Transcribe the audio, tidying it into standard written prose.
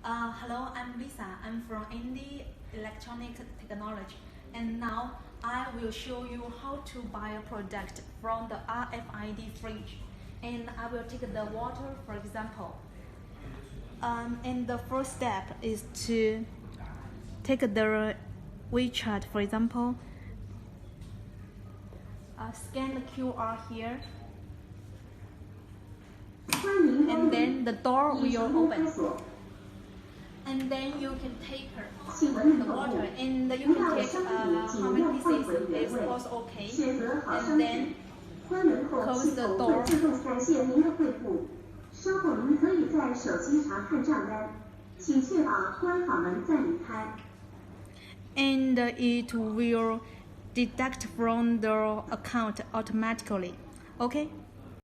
Hello, I'm Lisa. I'm from Indie Electronic Technology, and now I will show you how to buy a product from the RFID fridge. And I will take the water, for example. And the first step is to take the WeChat, for example. Scan the QR here, and then the door will open. And then you can take the water, and you can take how many pieces is also okay. And then close the door. And it will deduct from the account automatically. Okay?